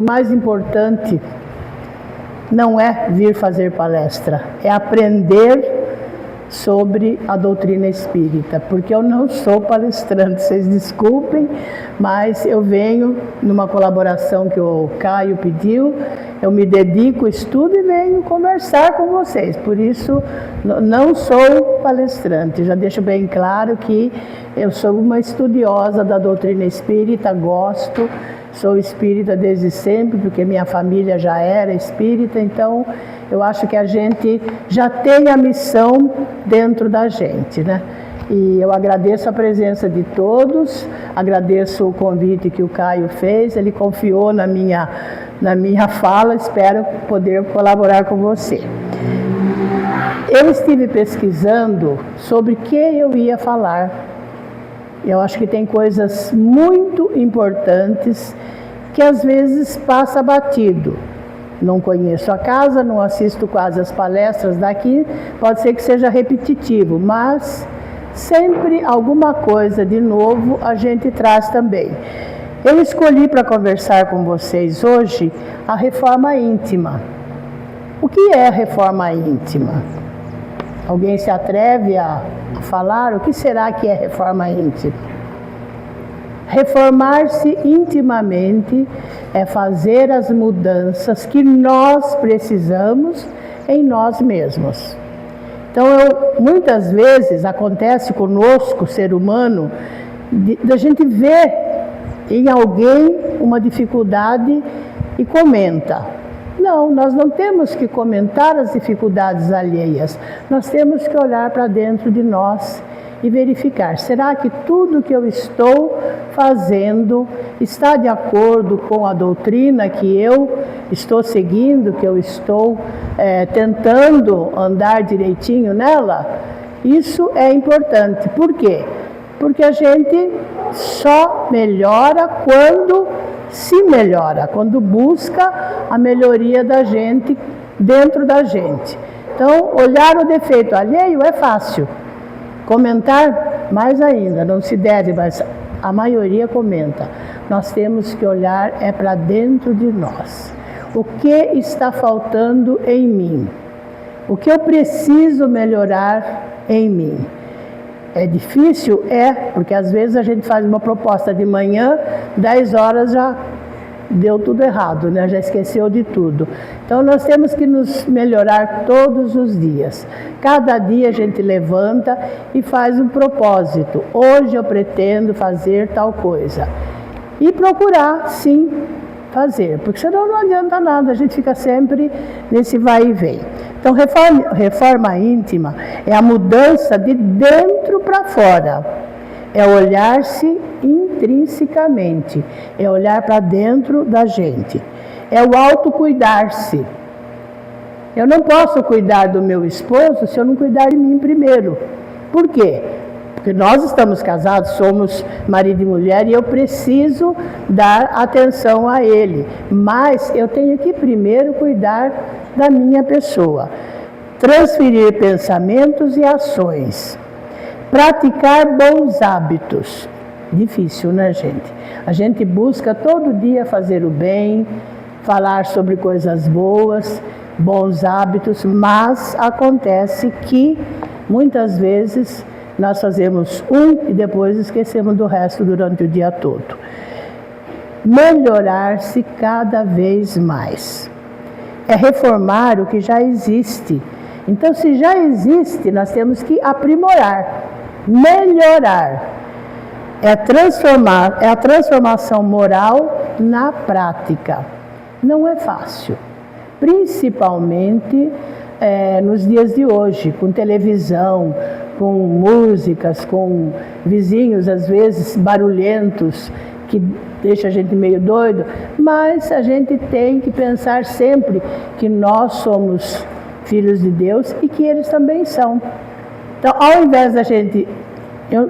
O mais importante não é vir fazer palestra, é aprender sobre a doutrina espírita, porque eu não sou palestrante, vocês desculpem, mas eu venho numa colaboração que o Caio pediu, eu me dedico, estudo e venho conversar com vocês, por isso não sou palestrante, já deixo bem claro que eu sou uma estudiosa da doutrina espírita, gosto, sou espírita desde sempre, porque minha família já era espírita, então eu acho que a gente já tem a missão dentro da gente, né? E eu agradeço a presença de todos, agradeço o convite que o Caio fez, ele confiou na minha fala, espero poder colaborar com você. Eu estive pesquisando sobre o que eu ia falar. Eu acho que tem coisas muito importantes que às vezes passa batido. Não conheço a casa, não assisto quase as palestras daqui, pode ser que seja repetitivo, mas sempre alguma coisa de novo a gente traz também. Eu escolhi para conversar com vocês hoje a reforma íntima. O que é reforma íntima? Alguém se atreve a falar? O que será que é reforma íntima? Reformar-se intimamente é fazer as mudanças que nós precisamos em nós mesmos. Então, muitas vezes acontece conosco, ser humano, da gente ver em alguém uma dificuldade e comenta. Não, nós não temos que comentar as dificuldades alheias, nós temos que olhar para dentro de nós e verificar, será que tudo que eu estou fazendo está de acordo com a doutrina que eu estou seguindo, que eu estou tentando andar direitinho nela? Isso é importante. Por quê? Porque a gente só melhora quando se melhora, quando busca a melhoria da gente dentro da gente. Então, olhar o defeito alheio é fácil. Comentar, mais ainda, não se deve, mas a maioria comenta. Nós temos que olhar para dentro de nós. O que está faltando em mim? O que eu preciso melhorar em mim? É difícil? É, porque às vezes a gente faz uma proposta de manhã, 10 horas já deu tudo errado, né? Já esqueceu de tudo. Então nós temos que nos melhorar todos os dias. Cada dia a gente levanta e faz um propósito. Hoje eu pretendo fazer tal coisa. E procurar, sim, fazer, porque senão não adianta nada, a gente fica sempre nesse vai e vem. Então, reforma íntima é a mudança de dentro para fora. É olhar-se intrinsecamente, é olhar para dentro da gente, é o autocuidar-se. Eu não posso cuidar do meu esposo se eu não cuidar de mim primeiro. Por quê? Porque nós estamos casados, somos marido e mulher e eu preciso dar atenção a ele. Mas eu tenho que primeiro cuidar da minha pessoa. Transferir pensamentos e ações. Praticar bons hábitos. Difícil, né, gente? A gente busca todo dia fazer o bem, falar sobre coisas boas, bons hábitos, mas acontece que muitas vezes nós fazemos um e depois esquecemos do resto durante o dia todo. Melhorar-se cada vez mais. É reformar o que já existe. Então, se já existe, nós temos que aprimorar, melhorar. É a transformação moral na prática. Não é fácil, principalmente nos dias de hoje, com televisão, com músicas, com vizinhos às vezes barulhentos, que deixa a gente meio doido, mas a gente tem que pensar sempre que nós somos filhos de Deus e que eles também são. Então, ao invés da gente,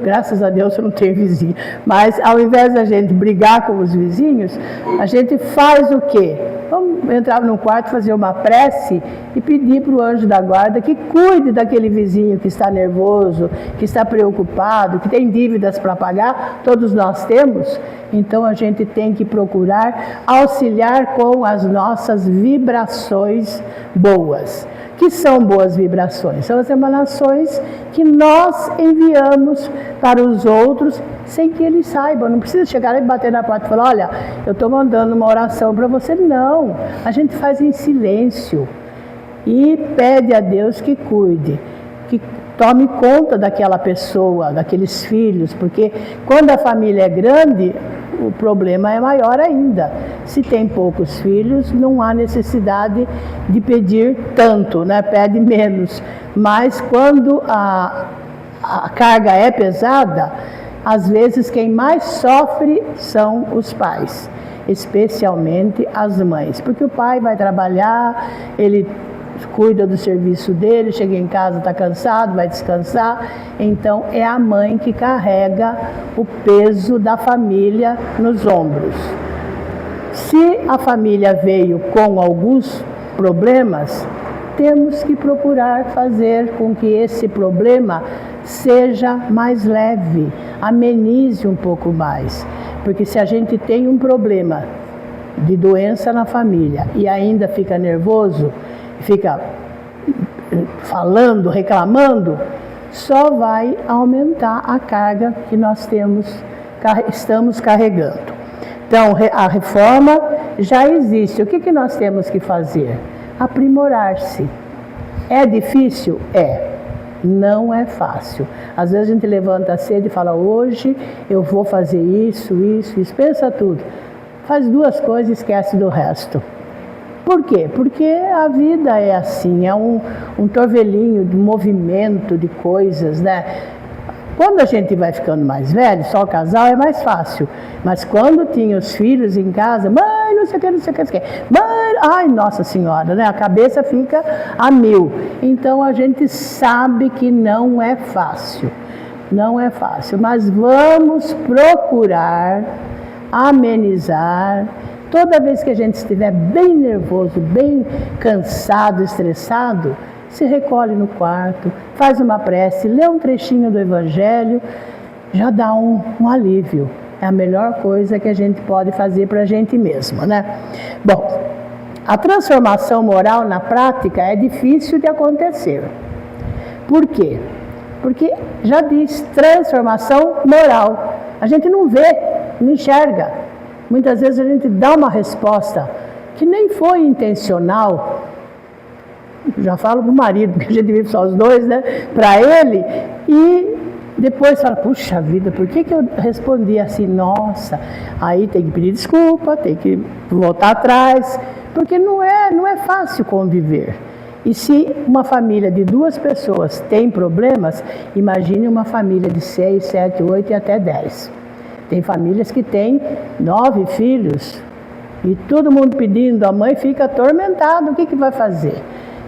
graças a Deus eu não tenho vizinho, mas ao invés da gente brigar com os vizinhos, a gente faz o quê? vamos entrar no quarto, fazer uma prece e pedir para o anjo da guarda que cuide daquele vizinho que está nervoso, que está preocupado, que tem dívidas para pagar, todos nós temos. Então a gente tem que procurar auxiliar com as nossas vibrações boas. Que são boas vibrações? São as emanações que nós enviamos para os outros sem que eles saibam. Não precisa chegar e bater na porta e falar, olha, eu estou mandando uma oração para você. Não, a gente faz em silêncio e pede a Deus que cuide, que tome conta daquela pessoa, daqueles filhos, porque quando a família é grande, o problema é maior ainda. Se tem poucos filhos, não há necessidade de pedir tanto, né? Pede menos. Mas quando a carga é pesada, às vezes quem mais sofre são os pais, especialmente as mães, porque o pai vai trabalhar, ele cuida do serviço dele, chega em casa, está cansado, vai descansar. Então é a mãe que carrega o peso da família nos ombros. Se a família veio com alguns problemas, temos que procurar fazer com que esse problema seja mais leve, amenize um pouco mais. Porque se a gente tem um problema de doença na família e ainda fica nervoso, fica falando, reclamando, só vai aumentar a carga que nós estamos carregando. Então, a reforma já existe. O que nós temos que fazer? Aprimorar-se. É difícil? É. Não é fácil. Às vezes a gente levanta cedo e fala, hoje eu vou fazer isso. Pensa tudo. Faz 2 coisas e esquece do resto. Por quê? Porque a vida é assim, é um torvelinho de movimento de coisas, né? Quando a gente vai ficando mais velho, só o casal é mais fácil. Mas quando tinha os filhos em casa, mãe, não sei o que, mãe, ai, Nossa Senhora, né? A cabeça fica a mil. Então a gente sabe que não é fácil, não é fácil. Mas vamos procurar amenizar. Toda vez que a gente estiver bem nervoso, bem cansado, estressado, se recolhe no quarto, faz uma prece, lê um trechinho do Evangelho, já dá um alívio. É a melhor coisa que a gente pode fazer para a gente mesmo, né? Bom, a transformação moral na prática é difícil de acontecer. Por quê? Porque já diz transformação moral. A gente não vê, não enxerga. Muitas vezes a gente dá uma resposta que nem foi intencional. Já falo para o marido, porque a gente vive só os dois, né? Para ele, e depois fala, puxa vida, por que eu respondi assim? Nossa, aí tem que pedir desculpa, tem que voltar atrás, porque não é fácil conviver. E se uma família de 2 pessoas tem problemas, imagine uma família de 6, 7, 8 e até 10. Tem famílias que têm 9 filhos e todo mundo pedindo, a mãe fica atormentada, o que vai fazer?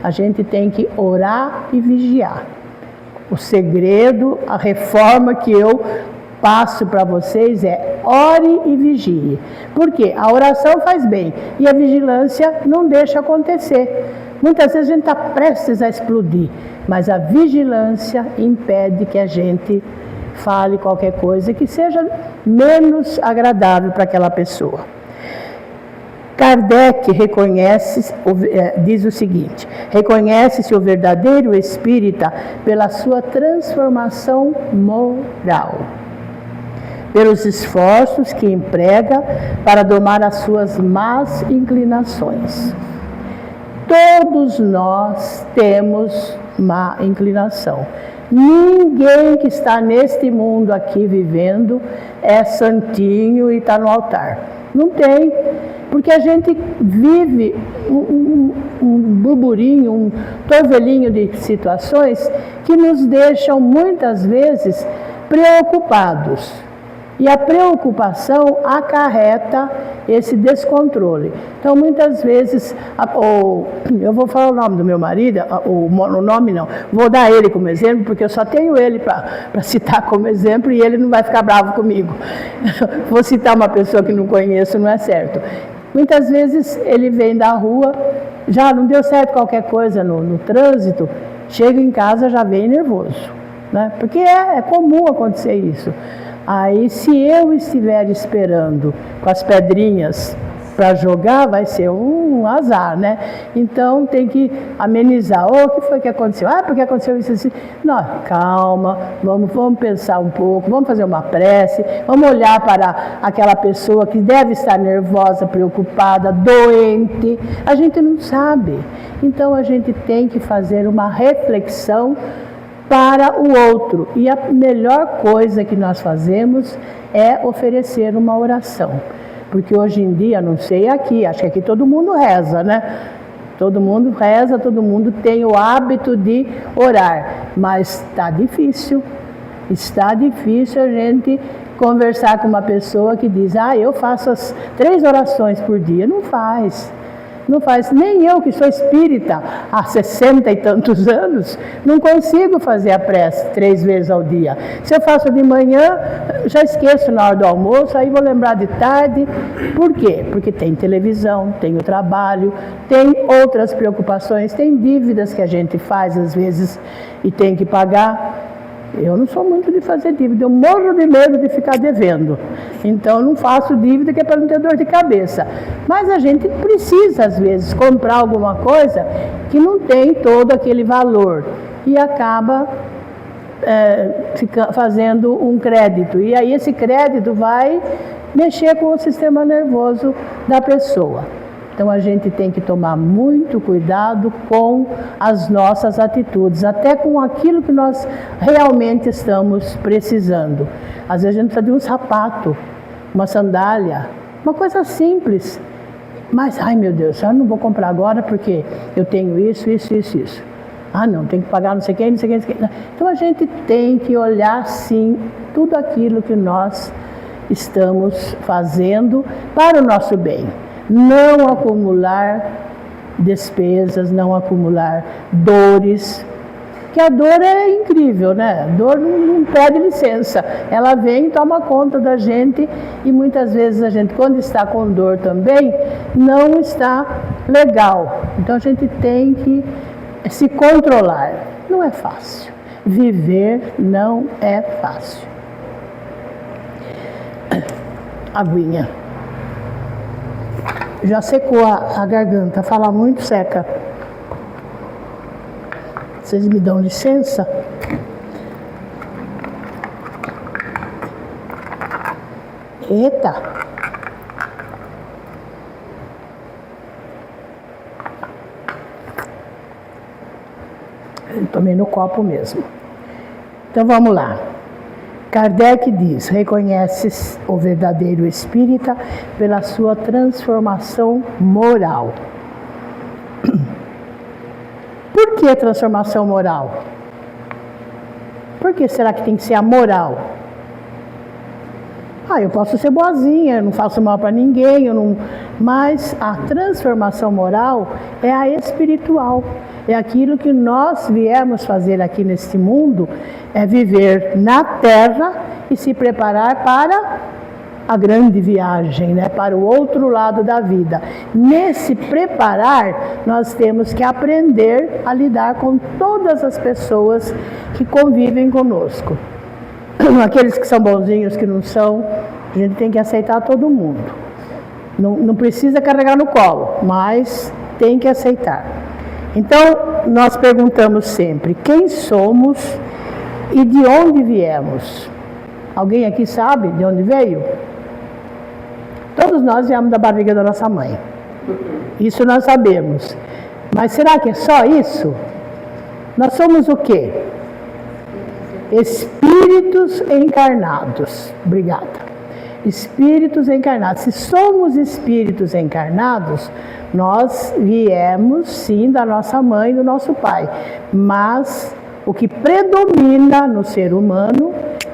A gente tem que orar e vigiar. O segredo, a reforma que eu passo para vocês é ore e vigie. Por quê? A oração faz bem e a vigilância não deixa acontecer. Muitas vezes a gente está prestes a explodir, mas a vigilância impede que a gente fale qualquer coisa que seja menos agradável para aquela pessoa. Kardec diz o seguinte, reconhece-se o verdadeiro espírita pela sua transformação moral, pelos esforços que emprega para domar as suas más inclinações. Todos nós temos má inclinação. Ninguém que está neste mundo aqui vivendo é santinho e está no altar. Não tem, porque a gente vive um burburinho, um torvelinho de situações que nos deixam muitas vezes preocupados. E a preocupação acarreta esse descontrole. Então, muitas vezes, eu vou falar o nome do meu marido, o nome não, vou dar ele como exemplo, porque eu só tenho ele para citar como exemplo e ele não vai ficar bravo comigo. Vou citar uma pessoa que não conheço, não é certo. Muitas vezes ele vem da rua, já não deu certo qualquer coisa no trânsito, chega em casa já vem nervoso, né? Porque é comum acontecer isso. Aí se eu estiver esperando com as pedrinhas para jogar, vai ser um azar, né? Então tem que amenizar. O que foi que aconteceu? Porque aconteceu isso assim. Não, calma, vamos pensar um pouco, vamos fazer uma prece, vamos olhar para aquela pessoa que deve estar nervosa, preocupada, doente. A gente não sabe. Então a gente tem que fazer uma reflexão para o outro. E a melhor coisa que nós fazemos é oferecer uma oração. Porque hoje em dia, não sei aqui, acho que aqui todo mundo reza, né? Todo mundo reza, todo mundo tem o hábito de orar. Mas está difícil a gente conversar com uma pessoa que diz, eu faço as 3 orações por dia. Não faz. Não faz, nem eu que sou espírita há 60 e tantos anos, não consigo fazer a prece 3 vezes ao dia. Se eu faço de manhã, já esqueço na hora do almoço, aí vou lembrar de tarde. Por quê? Porque tem televisão, tem o trabalho, tem outras preocupações, tem dívidas que a gente faz às vezes e tem que pagar. Eu não sou muito de fazer dívida, eu morro de medo de ficar devendo. Então eu não faço dívida que é para não ter dor de cabeça. Mas a gente precisa, às vezes, comprar alguma coisa que não tem todo aquele valor. E acaba fazendo um crédito. E aí esse crédito vai mexer com o sistema nervoso da pessoa. Então a gente tem que tomar muito cuidado com as nossas atitudes, até com aquilo que nós realmente estamos precisando. Às vezes a gente precisa de um sapato, uma sandália, uma coisa simples. Mas, ai meu Deus, eu não vou comprar agora porque eu tenho isso. Não, tem que pagar não sei quem. Então a gente tem que olhar sim tudo aquilo que nós estamos fazendo para o nosso bem. Não acumular despesas, não acumular dores, que a dor é incrível, né? A dor não pede licença, ela vem e toma conta da gente e muitas vezes a gente, quando está com dor também, não está legal. Então a gente tem que se controlar. Não é fácil, viver não é fácil. Aguinha. Já secou a garganta, fala muito seca. Vocês me dão licença? Eita! Eu tomei no copo mesmo. Então vamos lá. Kardec diz, reconhece o verdadeiro espírita pela sua transformação moral. Por que a transformação moral? Por que será que tem que ser a moral? Eu posso ser boazinha, eu não faço mal para ninguém, mas a transformação moral é a espiritual. É aquilo que nós viemos fazer aqui neste mundo, é viver na Terra e se preparar para a grande viagem, né? Para o outro lado da vida. Nesse preparar, nós temos que aprender a lidar com todas as pessoas que convivem conosco. Aqueles que são bonzinhos, que não são, a gente tem que aceitar todo mundo. Não precisa carregar no colo, mas tem que aceitar. Então, nós perguntamos sempre, quem somos e de onde viemos? Alguém aqui sabe de onde veio? Todos nós viemos da barriga da nossa mãe. Isso nós sabemos. Mas será que é só isso? Nós somos o quê? Espíritos encarnados. Obrigada. Espíritos encarnados. Se somos espíritos encarnados, nós viemos sim da nossa mãe e do nosso pai. Mas o que predomina no ser humano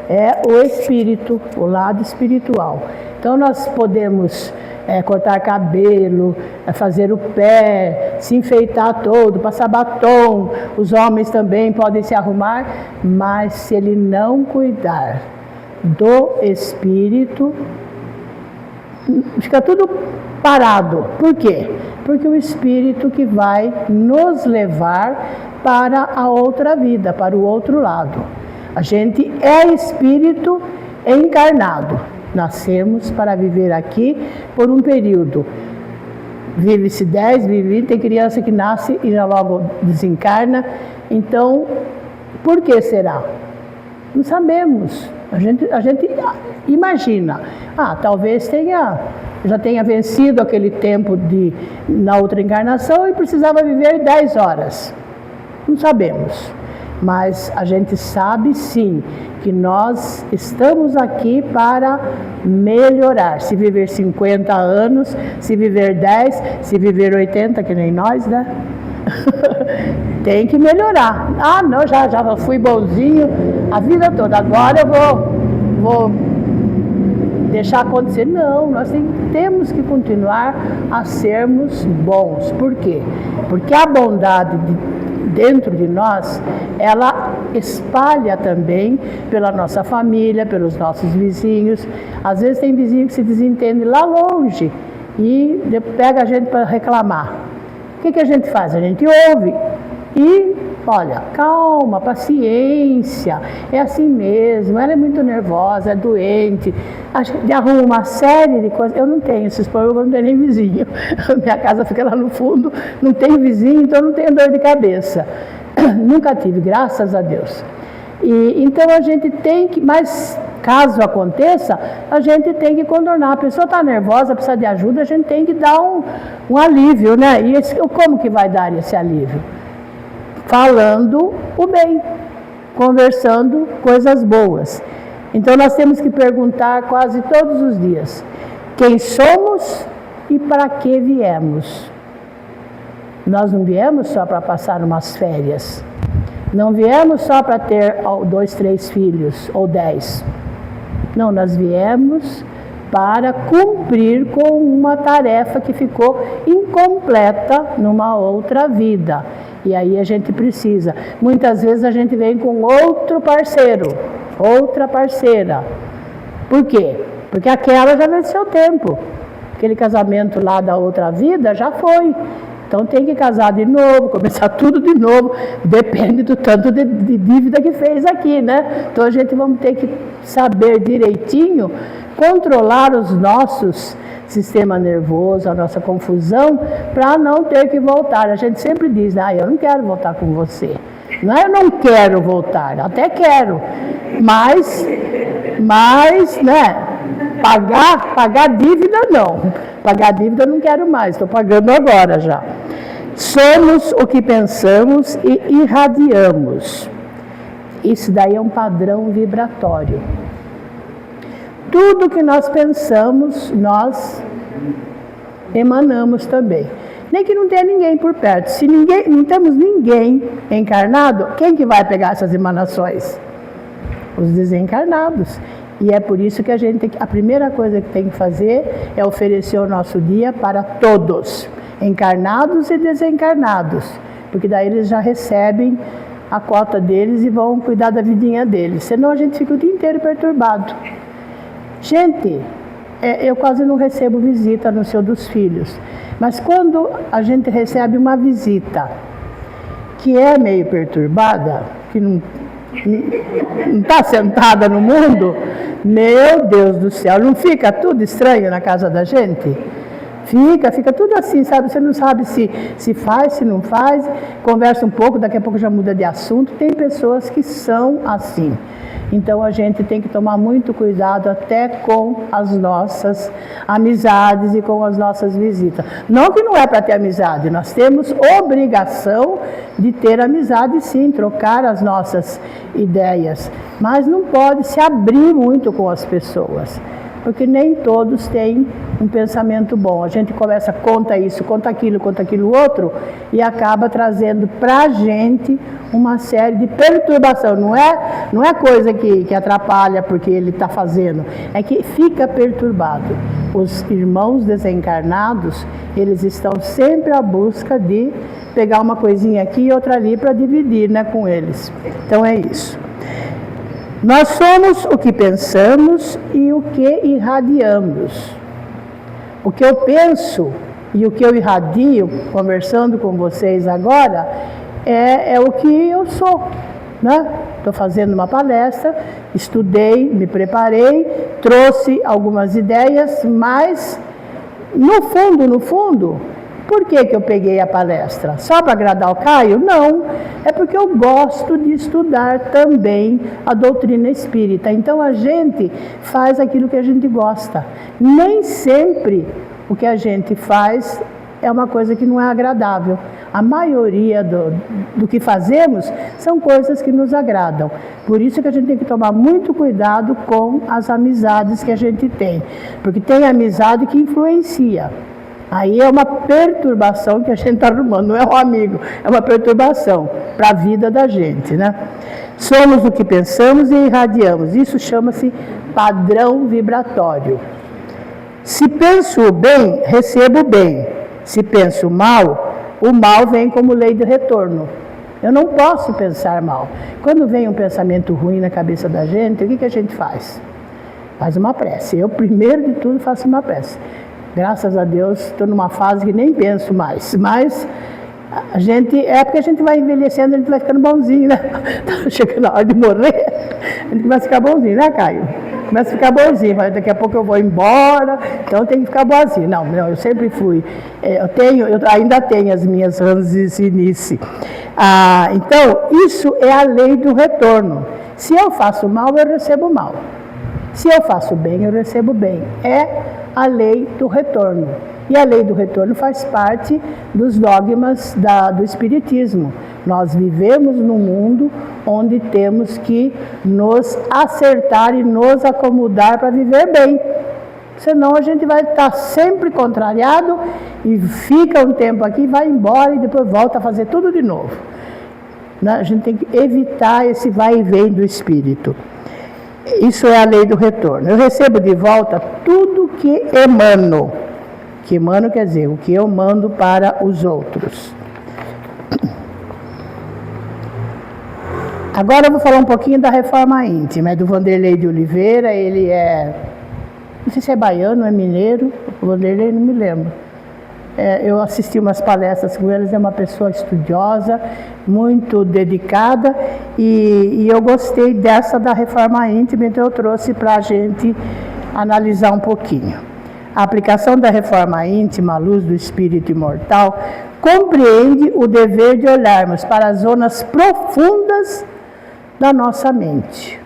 é o espírito, o lado espiritual. Então nós podemos cortar cabelo, fazer o pé, se enfeitar todo, passar batom. Os homens também podem se arrumar, mas se ele não cuidar do espírito, fica tudo parado. Por quê? Porque o Espírito que vai nos levar para a outra vida, para o outro lado. A gente é espírito encarnado. Nascemos para viver aqui por um período. Vive-se 10, vive 20, tem criança que nasce e já logo desencarna. Então, por que será? Não sabemos. A gente imagina. Talvez já tenha vencido aquele tempo na outra encarnação e precisava viver 10 horas. Não sabemos. Mas a gente sabe sim que nós estamos aqui para melhorar. Se viver 50 anos, se viver 10, se viver 80, que nem nós, né? Tem que melhorar. Não, já fui bonzinho a vida toda. Agora eu vou deixar acontecer. Não, nós temos que continuar a sermos bons. Por quê? Porque a bondade dentro de nós, ela espalha também pela nossa família, pelos nossos vizinhos. Às vezes tem vizinho que se desentende lá longe e pega a gente para reclamar. O que a gente faz? A gente ouve e, olha, calma, paciência, é assim mesmo, ela é muito nervosa, é doente, a gente arruma uma série de coisas. Eu não tenho esses problemas, não tenho nem vizinho. Minha casa fica lá no fundo, não tenho vizinho, então não tenho dor de cabeça. Nunca tive, graças a Deus. Então a gente tem que, mas caso aconteça, a gente tem que contornar. A pessoa está nervosa, precisa de ajuda, a gente tem que dar um alívio, né? E como que vai dar esse alívio? Falando o bem, conversando coisas boas. Então nós temos que perguntar quase todos os dias: quem somos e para que viemos? Nós não viemos só para passar umas férias. Não viemos só para ter 2, 3 filhos ou 10. Não, nós viemos para cumprir com uma tarefa que ficou incompleta numa outra vida. E aí a gente precisa. Muitas vezes a gente vem com outro parceiro, outra parceira. Por quê? Porque aquela já venceu o tempo. Aquele casamento lá da outra vida já foi. Então tem que casar de novo, começar tudo de novo, depende do tanto de dívida que fez aqui, né? Então a gente vamos ter que saber direitinho, controlar os nossos sistema nervoso, a nossa confusão, para não ter que voltar. A gente sempre diz, eu não quero voltar com você. Não é eu não quero voltar, até quero, mas né? Pagar dívida não. Pagar dívida eu não quero mais, estou pagando agora já. Somos o que pensamos e irradiamos. Isso daí é um padrão vibratório. Tudo que nós pensamos, nós emanamos também. Nem que não tenha ninguém por perto. Se não temos ninguém encarnado, quem que vai pegar essas emanações? Os desencarnados. E é por isso que a primeira coisa que tem que fazer é oferecer o nosso dia para todos, encarnados e desencarnados, porque daí eles já recebem a cota deles e vão cuidar da vidinha deles, senão a gente fica o dia inteiro perturbado. Gente, eu quase não recebo visita no Seu dos Filhos, mas quando a gente recebe uma visita que é meio perturbada, que não está sentada no mundo, meu Deus do céu, não fica tudo estranho na casa da gente? Fica tudo assim, sabe? Você não sabe se faz, se não faz, conversa um pouco, daqui a pouco já muda de assunto. Tem pessoas que são assim. Então a gente tem que tomar muito cuidado até com as nossas amizades e com as nossas visitas. Não que não é para ter amizade, nós temos obrigação de ter amizade sim, trocar as nossas ideias, mas não pode se abrir muito com as pessoas, porque nem todos têm um pensamento bom. A gente começa, conta isso, conta aquilo outro, e acaba trazendo para a gente uma série de perturbação. Não é coisa que atrapalha porque ele está fazendo, é que fica perturbado. Os irmãos desencarnados, eles estão sempre à busca de pegar uma coisinha aqui e outra ali para dividir, né, com eles. Então é isso. Nós somos o que pensamos e o que irradiamos. O que eu penso e o que eu irradio, conversando com vocês agora, é o que eu sou, né? Estou fazendo uma palestra, estudei, me preparei, trouxe algumas ideias, mas no fundo, por que eu peguei a palestra? Só para agradar o Caio? Não, é porque eu gosto de estudar também a doutrina espírita. Então a gente faz aquilo que a gente gosta. Nem sempre o que a gente faz é uma coisa que não é agradável. A maioria do que fazemos são coisas que nos agradam. Por isso que a gente tem que tomar muito cuidado com as amizades que a gente tem. Porque tem amizade que influencia. Aí é uma perturbação que a gente está arrumando, não é um amigo, é uma perturbação para a vida da gente, né? Somos o que pensamos e irradiamos. Isso chama-se padrão vibratório. Se penso bem, recebo bem. Se penso mal, o mal vem como lei de retorno. Eu não posso pensar mal. Quando vem um pensamento ruim na cabeça da gente, o que a gente faz? Faz uma prece. Eu, primeiro de tudo, faço uma prece. Graças a Deus, estou numa fase que nem penso mais. Mas a gente, é porque a gente vai envelhecendo, a gente vai ficando bonzinho, né? Tá chegando a hora de morrer, a gente começa a ficar bonzinho, né, Caio? Começa a ficar boazinho, mas daqui a pouco eu vou embora, então eu tenho que ficar boazinho. Não, eu sempre fui. Eu ainda tenho as minhas ranzinice. Então, isso é a lei do retorno. Se eu faço mal, eu recebo mal. Se eu faço bem, eu recebo bem. É a lei do retorno. E a lei do retorno faz parte dos dogmas do Espiritismo. Nós vivemos num mundo onde temos que nos acertar e nos acomodar para viver bem. Senão a gente vai estar sempre contrariado e fica um tempo aqui, vai embora e depois volta a fazer tudo de novo. A gente tem que evitar esse vai e vem do espírito. Isso é a lei do retorno. Eu recebo de volta tudo que emano. Que emano quer dizer o que eu mando para os outros. Agora eu vou falar um pouquinho da reforma íntima, do Vanderlei de Oliveira. Ele não sei se é baiano, é mineiro, o Vanderlei não me lembro. Eu assisti umas palestras com eles, é uma pessoa estudiosa, muito dedicada, e eu gostei dessa da reforma íntima, então eu trouxe para a gente analisar um pouquinho. A aplicação da reforma íntima à luz do espírito imortal compreende o dever de olharmos para as zonas profundas da nossa mente.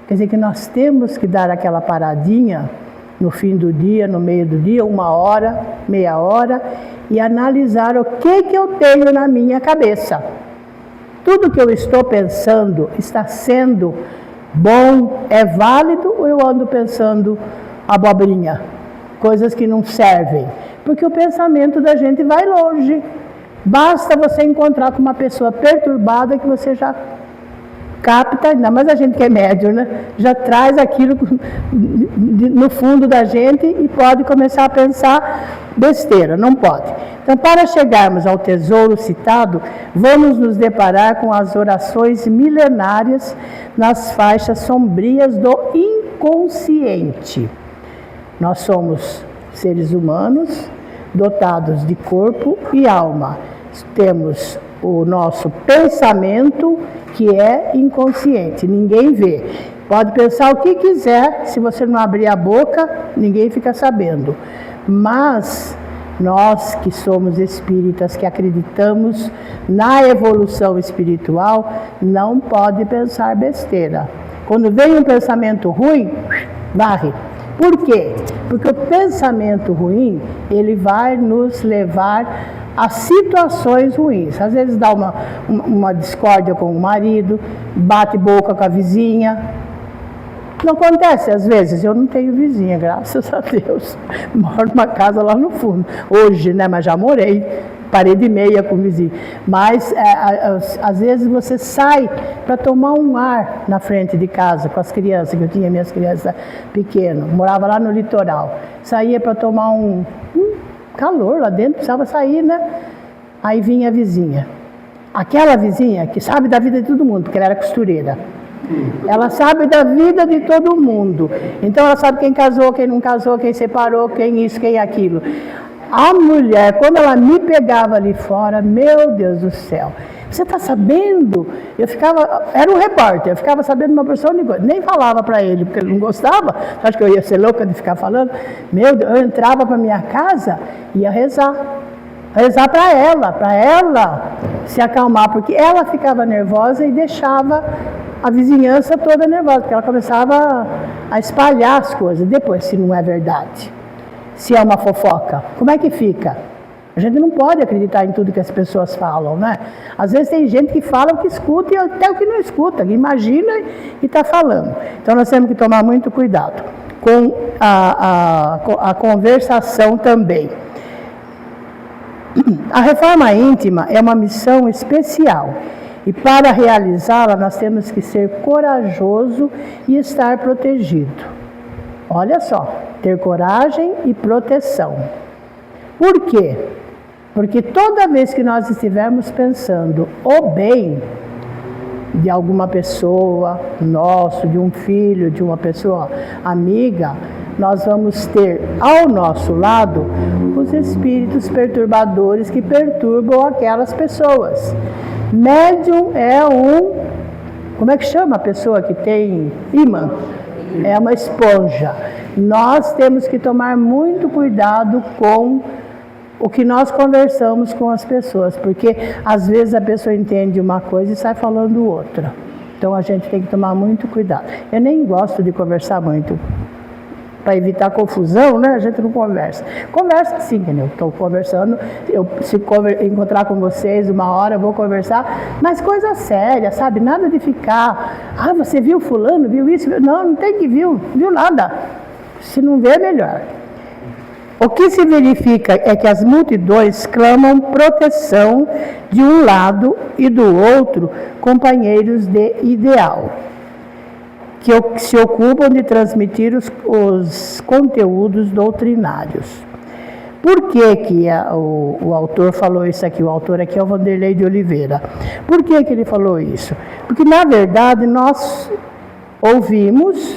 Quer dizer que nós temos que dar aquela paradinha no fim do dia, no meio do dia, 1 hora, meia hora, e analisar o que eu tenho na minha cabeça. Tudo que eu estou pensando está sendo bom, é válido, ou eu ando pensando abobrinha? Coisas que não servem. Porque o pensamento da gente vai longe. Basta você encontrar com uma pessoa perturbada que você já capta, ainda mais a gente que é médium, né? Já traz aquilo no fundo da gente e pode começar a pensar besteira, não pode. Então, para chegarmos ao tesouro citado, vamos nos deparar com as orações milenárias nas faixas sombrias do inconsciente. Nós somos seres humanos, dotados de corpo e alma. Temos o nosso pensamento, que é inconsciente, ninguém vê. Pode pensar o que quiser, se você não abrir a boca, ninguém fica sabendo. Mas nós que somos espíritas, que acreditamos na evolução espiritual, não pode pensar besteira. Quando vem um pensamento ruim, varre. Por quê? Porque o pensamento ruim, ele vai nos levar a situações ruins. Às vezes dá uma discórdia com o marido, bate boca com a vizinha. Não acontece às vezes, eu não tenho vizinha, graças a Deus. Moro numa casa lá no fundo. Hoje, né, mas já morei, parede e meia com o vizinho. Mas às vezes você sai para tomar um ar na frente de casa com as crianças, que eu tinha minhas crianças pequenas, morava lá no litoral. Saía para tomar um calor lá dentro, precisava sair, né? Aí vinha a vizinha. Aquela vizinha que sabe da vida de todo mundo, porque ela era costureira. Ela sabe da vida de todo mundo. Então ela sabe quem casou, quem não casou, quem separou, quem isso, quem aquilo. A mulher, quando ela me pegava ali fora, meu Deus do céu, você está sabendo? Eu ficava, era um repórter, eu ficava sabendo uma porção de coisa, nem falava para ele, porque ele não gostava, acho que eu ia ser louca de ficar falando. Meu Deus, eu entrava para minha casa e ia rezar para ela se acalmar, porque ela ficava nervosa e deixava a vizinhança toda nervosa, porque ela começava a espalhar as coisas. Depois, se não é verdade, se é uma fofoca, como é que fica? A gente não pode acreditar em tudo que as pessoas falam, né? Às vezes tem gente que fala o que escuta e até o que não escuta, que imagina e está falando. Então nós temos que tomar muito cuidado com a conversação também. A reforma íntima é uma missão especial e para realizá-la nós temos que ser corajoso e estar protegido. Olha só, ter coragem e proteção. Por quê? Porque toda vez que nós estivermos pensando o bem de alguma pessoa, nosso, de um filho, de uma pessoa amiga, nós vamos ter ao nosso lado os espíritos perturbadores que perturbam aquelas pessoas. Médium é como é que chama a pessoa que tem imã? É uma esponja. Nós temos que tomar muito cuidado com o que nós conversamos com as pessoas, porque às vezes a pessoa entende uma coisa e sai falando outra. Então a gente tem que tomar muito cuidado. Eu nem gosto de conversar muito, para evitar confusão, né? A gente não conversa. Conversa sim, eu estou conversando, se encontrar com vocês uma hora, eu vou conversar, mas coisa séria, sabe? Nada de ficar, você viu fulano, viu isso? Não tem que viu nada. Se não vê, melhor. O que se verifica é que as multidões clamam proteção de um lado e do outro companheiros de ideal, que se ocupam de transmitir os conteúdos doutrinários. Por que o autor falou isso aqui? O autor aqui é o Vanderlei de Oliveira. Por que ele falou isso? Porque, na verdade, nós ouvimos,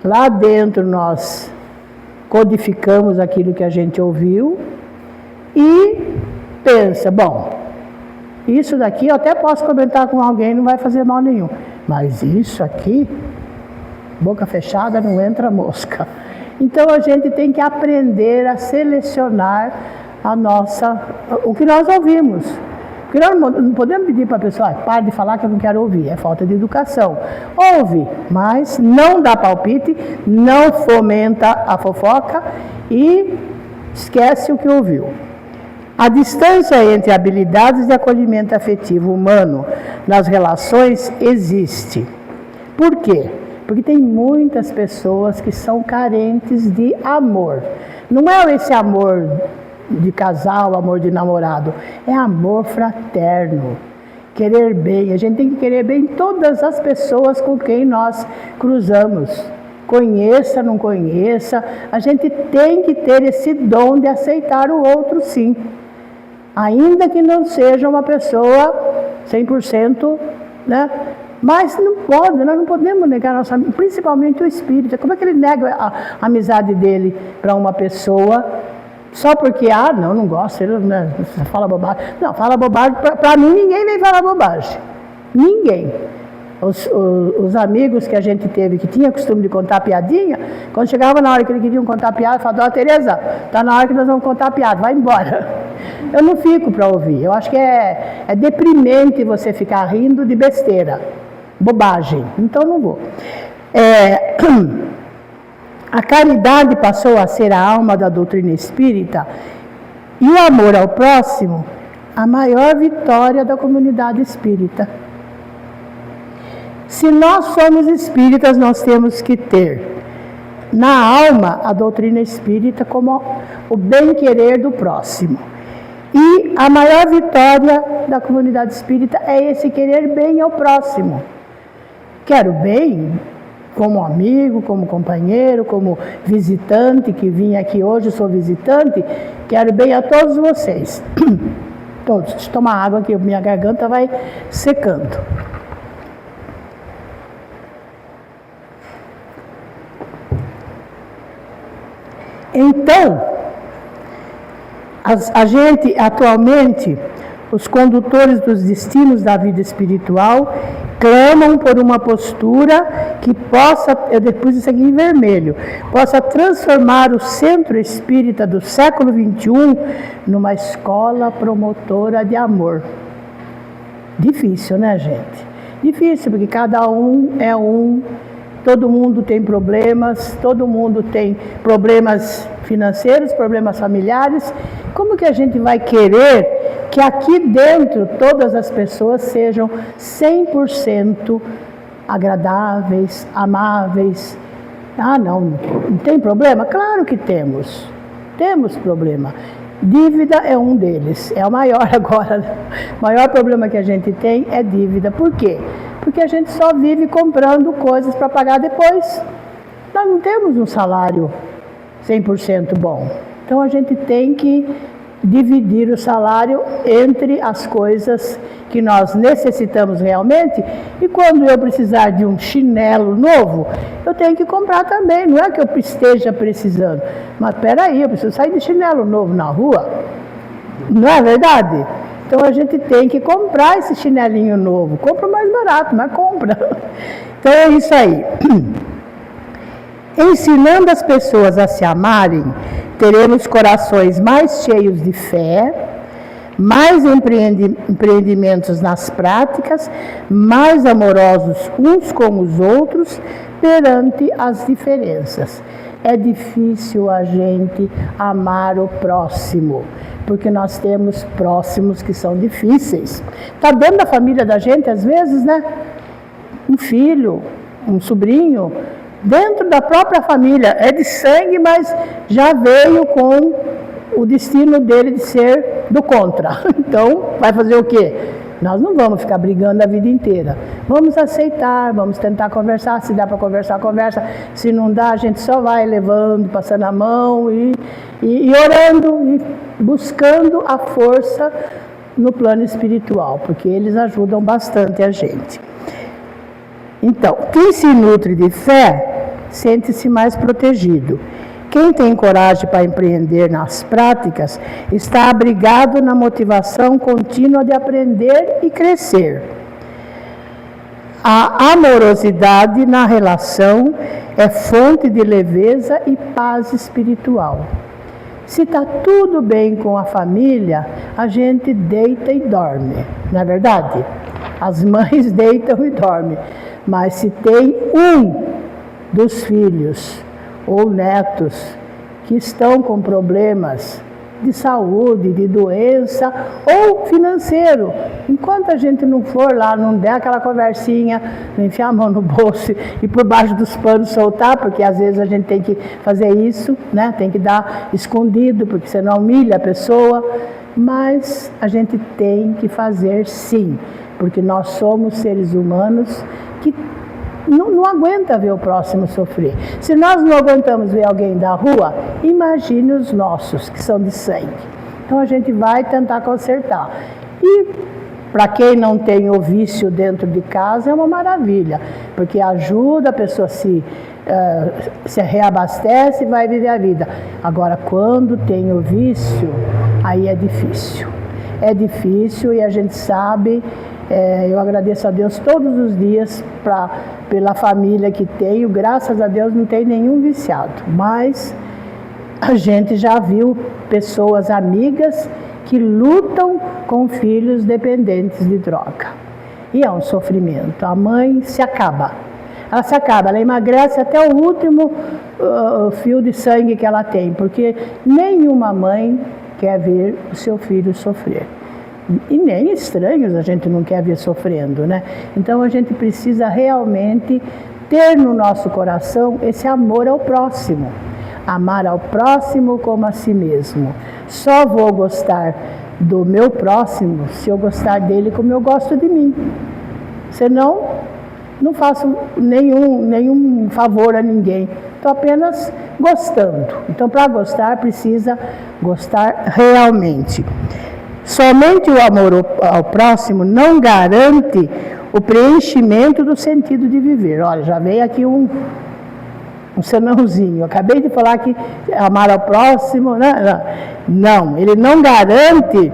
lá dentro nós codificamos aquilo que a gente ouviu e pensa, bom, isso daqui eu até posso comentar com alguém, não vai fazer mal nenhum. Mas isso aqui, boca fechada, não entra mosca. Então a gente tem que aprender a selecionar o que nós ouvimos. Porque nós não podemos pedir para a pessoa, pare de falar que eu não quero ouvir, é falta de educação. Ouve, mas não dá palpite, não fomenta a fofoca e esquece o que ouviu. A distância entre habilidades de acolhimento afetivo humano nas relações existe. Por quê? Porque tem muitas pessoas que são carentes de amor. Não é esse amor de casal, amor de namorado, é amor fraterno, querer bem. A gente tem que querer bem todas as pessoas com quem nós cruzamos. Conheça, não conheça, a gente tem que ter esse dom de aceitar o outro, sim. Ainda que não seja uma pessoa 100%, né? Mas não pode, nós não podemos negar a nossa amizade, principalmente o espírita. Como é que ele nega a amizade dele para uma pessoa só porque, não gosta, ele né, fala bobagem. Não, fala bobagem, para mim ninguém vem falar bobagem. Ninguém. Os amigos que a gente teve, que tinha costume de contar piadinha, quando chegava na hora que eles queriam contar piada, falavam, Tereza, está na hora que nós vamos contar piada, vai embora. Eu não fico para ouvir, eu acho que é deprimente você ficar rindo de besteira, bobagem, então não vou. A caridade passou a ser a alma da doutrina espírita e o amor ao próximo, a maior vitória da comunidade espírita. Se nós somos espíritas, nós temos que ter na alma a doutrina espírita como o bem-querer do próximo. E a maior vitória da comunidade espírita é esse querer bem ao próximo. Quero bem como amigo, como companheiro, como visitante, que vim aqui hoje, sou visitante, quero bem a todos vocês. Todos. Deixa eu tomar água que minha garganta vai secando. Então, a gente, atualmente, os condutores dos destinos da vida espiritual clamam por uma postura que possa, eu depois isso aqui em vermelho, possa transformar o centro espírita do século XXI numa escola promotora de amor. Difícil, né, gente? Difícil, porque cada um é um, todo mundo tem problemas, todo mundo tem problemas financeiros, problemas familiares. Como que a gente vai querer que aqui dentro todas as pessoas sejam 100% agradáveis, amáveis? Ah, não tem problema? Claro que temos. Temos problema. Dívida é um deles, é o maior agora. O maior problema que a gente tem é dívida. Por quê? Porque a gente só vive comprando coisas para pagar depois. Nós não temos um salário 100% bom. Então a gente tem que dividir o salário entre as coisas que nós necessitamos realmente, e quando eu precisar de um chinelo novo, eu tenho que comprar também, não é que eu esteja precisando, mas peraí, eu preciso sair de chinelo novo na rua, não é verdade? Então a gente tem que comprar esse chinelinho novo, compra mais barato, mas compra. Então é isso aí. Ensinando as pessoas a se amarem, teremos corações mais cheios de fé, mais empreendimentos nas práticas, mais amorosos uns com os outros perante as diferenças. É difícil a gente amar o próximo, porque nós temos próximos que são difíceis. Está dentro da família da gente, às vezes, né? Um filho, um sobrinho, dentro da própria família, é de sangue, mas já veio com o destino dele de ser do contra. Então, vai fazer o quê? Nós não vamos ficar brigando a vida inteira. Vamos aceitar, vamos tentar conversar. Se dá para conversar, conversa. Se não dá, a gente só vai levando, passando a mão e orando e buscando a força no plano espiritual, porque eles ajudam bastante a gente. Então, quem se nutre de fé, sente-se mais protegido. Quem tem coragem para empreender nas práticas, está abrigado na motivação contínua de aprender e crescer. A amorosidade na relação é fonte de leveza e paz espiritual. Se está tudo bem com a família, a gente deita e dorme, não é verdade? As mães deitam e dormem. Mas se tem um dos filhos ou netos que estão com problemas de saúde, de doença ou financeiro, enquanto a gente não for lá, não der aquela conversinha, não enfiar a mão no bolso e por baixo dos panos soltar, porque às vezes a gente tem que fazer isso, né? Tem que dar escondido, porque senão humilha a pessoa, mas a gente tem que fazer sim, porque nós somos seres humanos que não aguenta ver o próximo sofrer. Se nós não aguentamos ver alguém da rua, imagine os nossos, que são de sangue. Então a gente vai tentar consertar. E para quem não tem o vício dentro de casa, é uma maravilha, porque ajuda a pessoa se reabastece e vai viver a vida. Agora, quando tem o vício, aí é difícil. É difícil e a gente sabe. Eu agradeço a Deus todos os dias pela família que tenho. Graças a Deus não tem nenhum viciado, mas a gente já viu pessoas amigas que lutam com filhos dependentes de droga. E é um sofrimento. A mãe se acaba. Ela se acaba, ela emagrece até o último fio de sangue que ela tem, porque nenhuma mãe quer ver o seu filho sofrer. E nem estranhos a gente não quer ver sofrendo, né? Então a gente precisa realmente ter no nosso coração esse amor ao próximo. Amar ao próximo como a si mesmo. Só vou gostar do meu próximo se eu gostar dele como eu gosto de mim. Senão, não faço nenhum favor a ninguém. Estou apenas gostando. Então, para gostar, precisa gostar realmente. Somente o amor ao próximo não garante o preenchimento do sentido de viver. Olha, já veio aqui um senãozinho. Acabei de falar que amar ao próximo, né? Não, ele não garante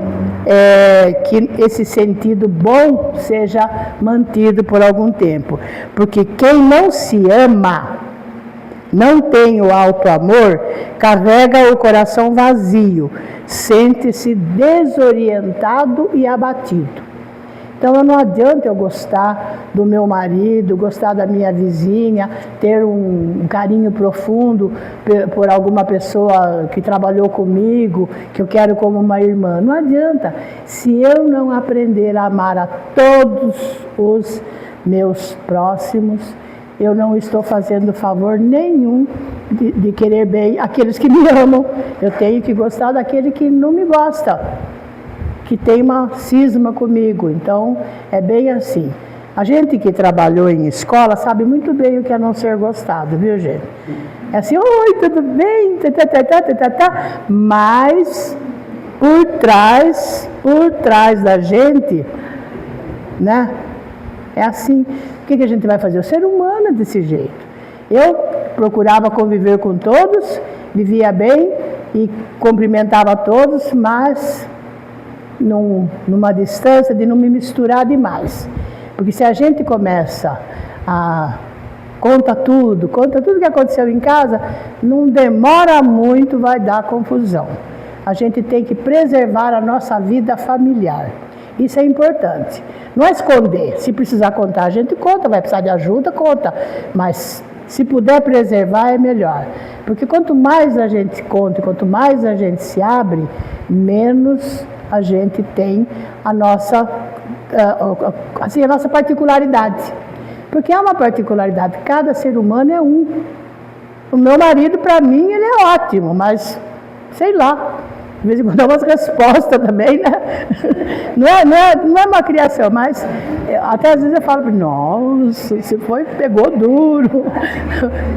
que esse sentido bom seja mantido por algum tempo. Porque quem não se ama, não tem o auto-amor, carrega o coração vazio, sente-se desorientado e abatido. Então não adianta eu gostar do meu marido, gostar da minha vizinha, ter um carinho profundo por alguma pessoa que trabalhou comigo, que eu quero como uma irmã. Não adianta. Se eu não aprender a amar a todos os meus próximos, eu não estou fazendo favor nenhum de querer bem aqueles que me amam. Eu tenho que gostar daquele que não me gosta, que tem uma cisma comigo. Então, é bem assim. A gente que trabalhou em escola sabe muito bem o que é não ser gostado, viu, gente? É assim, oi, tudo bem? Mas, por trás da gente, né? É assim. O que a gente vai fazer? O ser humano é desse jeito. Eu procurava conviver com todos, vivia bem e cumprimentava todos, mas numa distância de não me misturar demais. Porque se a gente começa a conta tudo que aconteceu em casa, não demora muito, vai dar confusão. A gente tem que preservar a nossa vida familiar. Isso é importante. Não é esconder. Se precisar contar, a gente conta. Vai precisar de ajuda, conta. Mas se puder preservar, é melhor. Porque quanto mais a gente conta, quanto mais a gente se abre, menos a gente tem a nossa particularidade. Porque é uma particularidade. Cada ser humano é um. O meu marido, para mim, ele é ótimo, mas sei lá. De vez em quando dá umas respostas também, né? Não é uma criação, mas até às vezes eu falo, nossa, se pegou duro.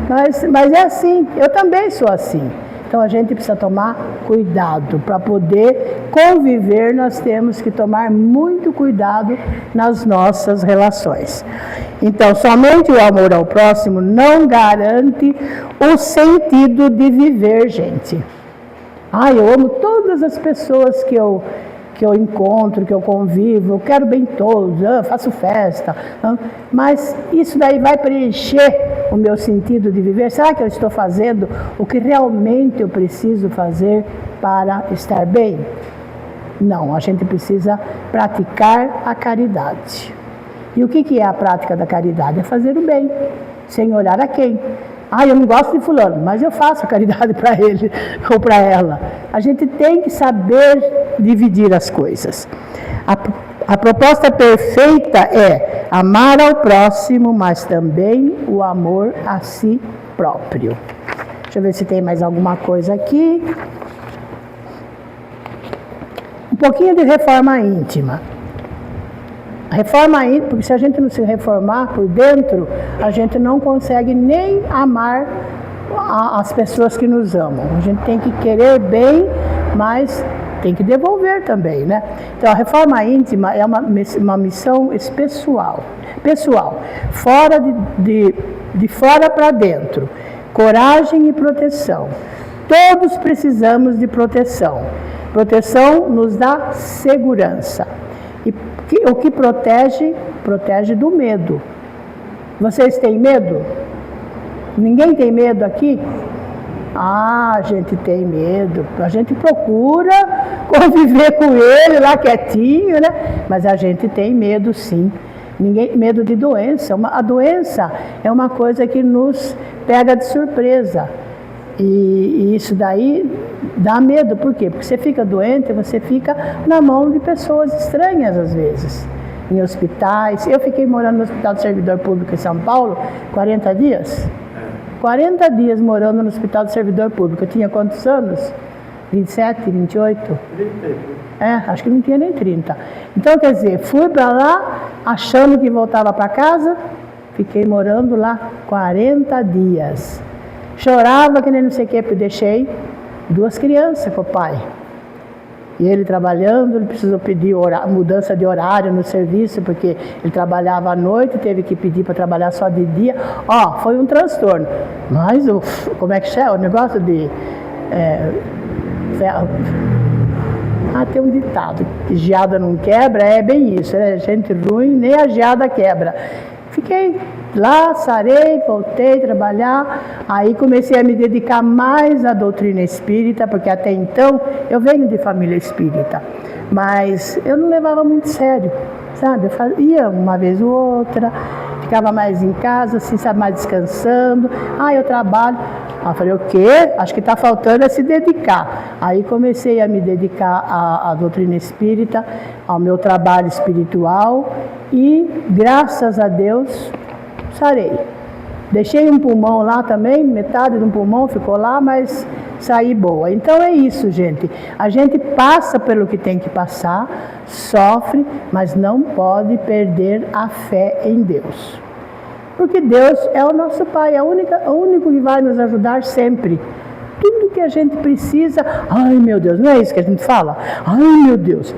Mas é assim, eu também sou assim. Então a gente precisa tomar cuidado. Para poder conviver, nós temos que tomar muito cuidado nas nossas relações. Então, somente o amor ao próximo não garante o sentido de viver, gente. Eu amo todas as pessoas que eu encontro, que eu convivo, eu quero bem todos, faço festa, mas isso daí vai preencher o meu sentido de viver? Será que eu estou fazendo o que realmente eu preciso fazer para estar bem? Não, a gente precisa praticar a caridade. E o que é a prática da caridade? É fazer o bem, sem olhar a quem. Eu não gosto de fulano, mas eu faço a caridade para ele ou para ela. A gente tem que saber dividir as coisas. A proposta perfeita é amar ao próximo, mas também o amor a si próprio. Deixa eu ver se tem mais alguma coisa aqui. Um pouquinho de reforma íntima. Reforma íntima, porque se a gente não se reformar por dentro, a gente não consegue nem amar as pessoas que nos amam. A gente tem que querer bem, mas tem que devolver também, né? Então, a reforma íntima é uma missão pessoal, fora de fora para dentro. Coragem e proteção. Todos precisamos de proteção. Proteção nos dá segurança. E o que protege do medo. Vocês têm medo? Ninguém tem medo aqui? A gente tem medo. A gente procura conviver com ele lá quietinho, né? Mas a gente tem medo, sim. Medo de doença. A doença é uma coisa que nos pega de surpresa. E isso daí dá medo. Por quê? Porque você fica doente, você fica na mão de pessoas estranhas às vezes. Em hospitais. Eu fiquei morando no Hospital do Servidor Público em São Paulo 40 dias. 40 dias morando no Hospital do Servidor Público. Eu tinha quantos anos? 27, 28? 30. Acho que não tinha nem 30. Então, quer dizer, fui para lá achando que voltava para casa. Fiquei morando lá 40 dias. Chorava que nem não sei o que, porque eu deixei 2 crianças com o pai. E ele trabalhando, ele precisou pedir mudança de horário no serviço, porque ele trabalhava à noite, teve que pedir para trabalhar só de dia. Foi um transtorno. Mas, como é que chama? O negócio de... tem um ditado, que geada não quebra, é bem isso, né? Gente ruim, nem a geada quebra. Fiquei lá, sarei, voltei a trabalhar, aí comecei a me dedicar mais à doutrina espírita, porque até então eu venho de família espírita, mas eu não levava muito sério, sabe? Eu ia uma vez ou outra, ficava mais em casa, assim, sabe, mais descansando. Eu trabalho. Eu falei, o quê? Acho que está faltando é se dedicar. Aí comecei a me dedicar à doutrina espírita, ao meu trabalho espiritual e, graças a Deus, sarei. Deixei um pulmão lá também, metade de um pulmão ficou lá, mas saí boa. Então é isso, gente. A gente passa pelo que tem que passar, sofre, mas não pode perder a fé em Deus. Porque Deus é o nosso Pai, é o único que vai nos ajudar sempre. Tudo que a gente precisa, meu Deus, não é isso que a gente fala? Meu Deus,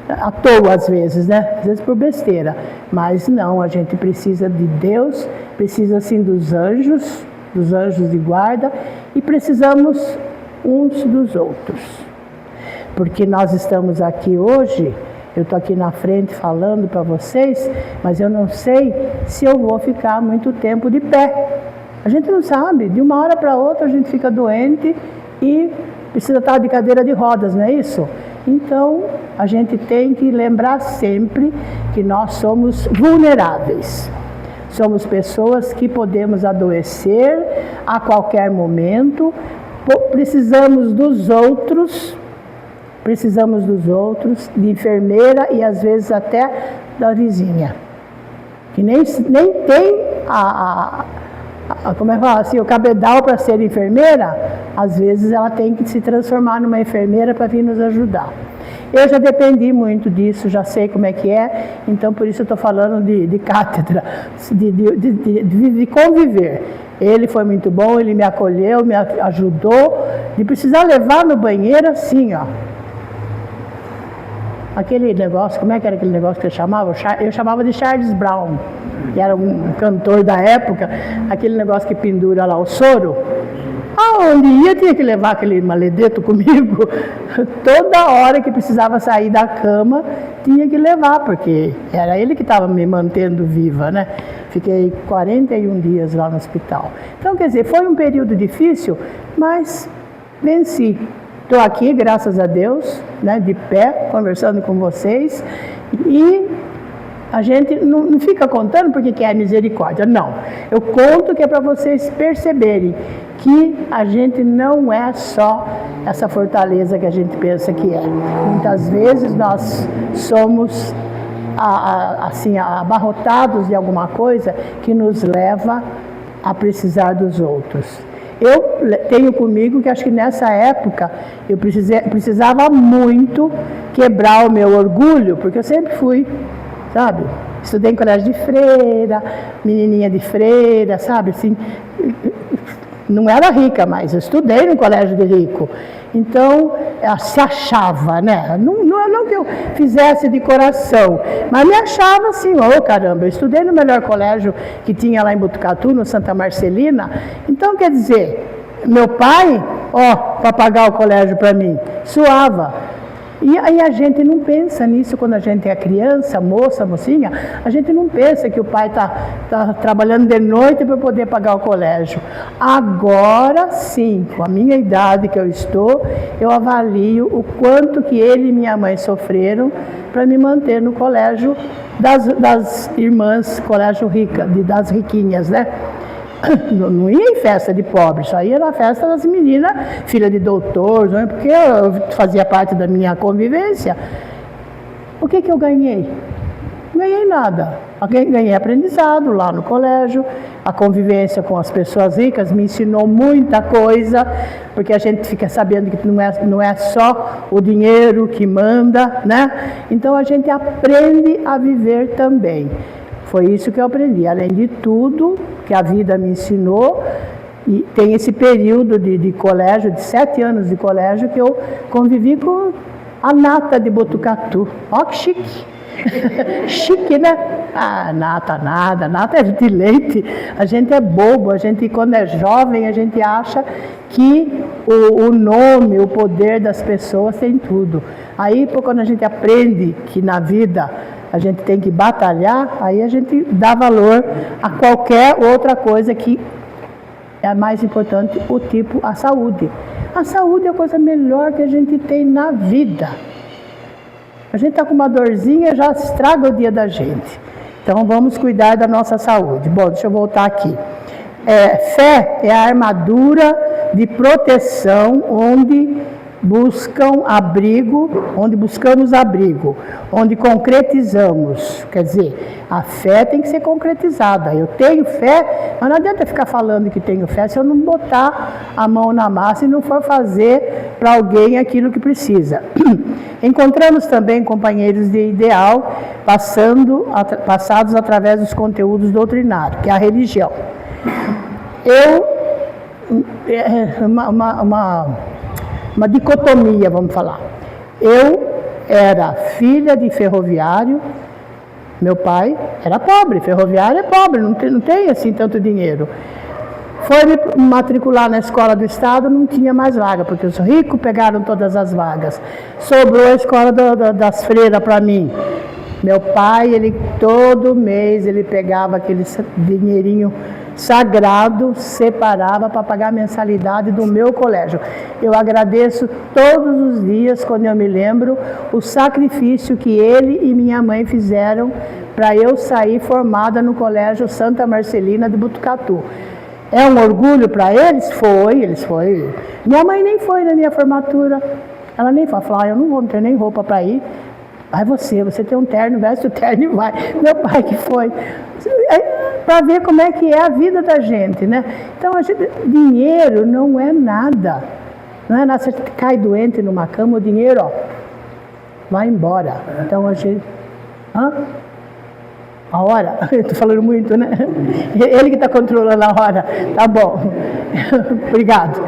à toa às vezes, né? Às vezes por besteira. Mas não, a gente precisa de Deus, precisa sim dos anjos de guarda, e precisamos uns dos outros. Porque nós estamos aqui hoje... Eu estou aqui na frente falando para vocês, mas eu não sei se eu vou ficar muito tempo de pé. A gente não sabe, de uma hora para outra a gente fica doente e precisa estar de cadeira de rodas, não é isso? Então, a gente tem que lembrar sempre que nós somos vulneráveis. Somos pessoas que podemos adoecer a qualquer momento, precisamos dos outros, de enfermeira e às vezes até da vizinha, que nem tem como é que fala assim, o cabedal para ser enfermeira. Às vezes ela tem que se transformar numa enfermeira para vir nos ajudar. Eu já dependi muito disso, já sei como é que é, então por isso eu estou falando de cátedra, de conviver. Ele foi muito bom, ele me acolheu, me ajudou, de precisar levar no banheiro assim, aquele negócio, como é que era aquele negócio que eu chamava? Eu chamava de Charles Brown, que era um cantor da época, aquele negócio que pendura lá o soro. Aonde ia, tinha que levar aquele maledeto comigo. Toda hora que precisava sair da cama, tinha que levar, porque era ele que estava me mantendo viva, né? Fiquei 41 dias lá no hospital. Então, quer dizer, foi um período difícil, mas venci. Estou aqui, graças a Deus, né, de pé, conversando com vocês, e a gente não fica contando porque quer misericórdia, não. Eu conto que é para vocês perceberem que a gente não é só essa fortaleza que a gente pensa que é. Muitas vezes nós somos assim, abarrotados de alguma coisa que nos leva a precisar dos outros. Eu tenho comigo que acho que nessa época eu precisava muito quebrar o meu orgulho, porque eu sempre fui, sabe? Estudei em colégio de freira, menininha de freira, sabe? Assim, não era rica, mas eu estudei no colégio de rico. Então, se achava, né? Não que eu fizesse de coração, mas me achava assim, caramba, eu estudei no melhor colégio que tinha lá em Botucatu, no Santa Marcelina. Então, quer dizer, meu pai, para pagar o colégio para mim, suava. E aí a gente não pensa nisso quando a gente é criança, mocinha, a gente não pensa que o pai tá trabalhando de noite para poder pagar o colégio. Agora sim, com a minha idade que eu estou, eu avalio o quanto que ele e minha mãe sofreram para me manter no colégio das irmãs, colégio rica, das riquinhas, né? Não ia em festa de pobre, só ia na festa das meninas, filha de doutor, não é? Porque eu fazia parte da minha convivência. O que eu ganhei? Não ganhei nada. Ganhei aprendizado lá no colégio, a convivência com as pessoas ricas me ensinou muita coisa, porque a gente fica sabendo que não é só o dinheiro que manda, né? Então a gente aprende a viver também. Foi isso que eu aprendi, além de tudo que a vida me ensinou, e tem esse período de colégio, de 7 anos de colégio, que eu convivi com A nata de Botucatu. Ó que chique. Chique, né? Ah, nata nada, nata é de leite. A gente é bobo, a gente quando é jovem, a gente acha que o nome, o poder das pessoas tem tudo. Aí, quando a gente aprende que na vida a gente tem que batalhar, aí a gente dá valor a qualquer outra coisa que é mais importante, o tipo, a saúde. A saúde é a coisa melhor que a gente tem na vida. A gente está com uma dorzinha, já estraga o dia da gente. Então, vamos cuidar da nossa saúde. Bom, deixa eu voltar aqui. Fé é a armadura de proteção onde buscamos abrigo, onde concretizamos. Quer dizer, a fé tem que ser concretizada. Eu tenho fé, mas não adianta ficar falando que tenho fé se eu não botar a mão na massa e não for fazer para alguém aquilo que precisa. Encontramos também companheiros de ideal passados através dos conteúdos doutrinários, que é a religião. Uma dicotomia, vamos falar. Eu era filha de ferroviário, meu pai era pobre, ferroviário é pobre, não tem assim tanto dinheiro. Foi me matricular na escola do estado, não tinha mais vaga, porque os ricos pegaram todas as vagas. Sobrou a escola das freiras para mim. Meu pai, todo mês, ele pegava aquele dinheirinho sagrado, separava para pagar a mensalidade do meu colégio. Eu agradeço todos os dias, quando eu me lembro, o sacrifício que ele e minha mãe fizeram para eu sair formada no Colégio Santa Marcelina de Botucatu. É um orgulho para eles? Foi. Minha mãe nem foi na minha formatura. Ela nem falou, eu não vou ter nem roupa para ir. Vai você tem um terno, veste o terno e vai. Meu pai que foi. Para ver como é que é a vida da gente, né? Então, dinheiro não é nada. Não é nada. Você cai doente numa cama, o dinheiro, vai embora. Então, a gente... A hora? Eu estou falando muito, né? Ele que está controlando a hora. Tá bom. Obrigado.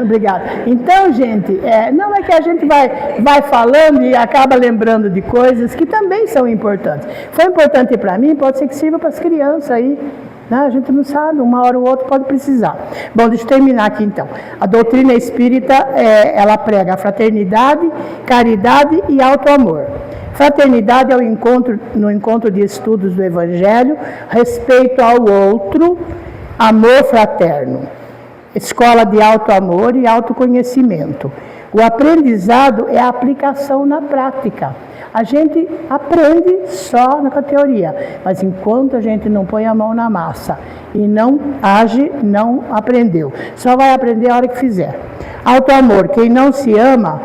Obrigado. Então, gente, não é que a gente vai falando e acaba lembrando de coisas que também são importantes. Foi importante para mim, pode ser que sirva para as crianças aí. Né? A gente não sabe, uma hora ou outra pode precisar. Bom, deixa eu terminar aqui então. A doutrina espírita, ela prega a fraternidade, caridade e auto-amor. Fraternidade é no encontro de estudos do Evangelho, respeito ao outro, amor fraterno. Escola de auto-amor e autoconhecimento. O aprendizado é a aplicação na prática. A gente aprende só na teoria, mas enquanto a gente não põe a mão na massa e não age, não aprendeu. Só vai aprender a hora que fizer. Auto-amor, quem não se ama,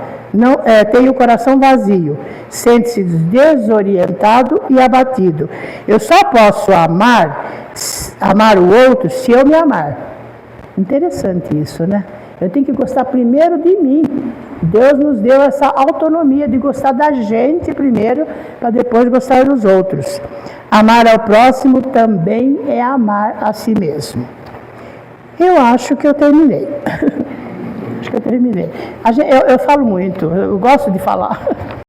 tem o coração vazio, sente-se desorientado e abatido. Eu só posso amar o outro se eu me amar. Interessante isso, né? Eu tenho que gostar primeiro de mim. Deus nos deu essa autonomia de gostar da gente primeiro, para depois gostar dos outros. Amar ao próximo também é amar a si mesmo. Eu acho que eu terminei. Acho que eu terminei. Eu falo muito, eu gosto de falar.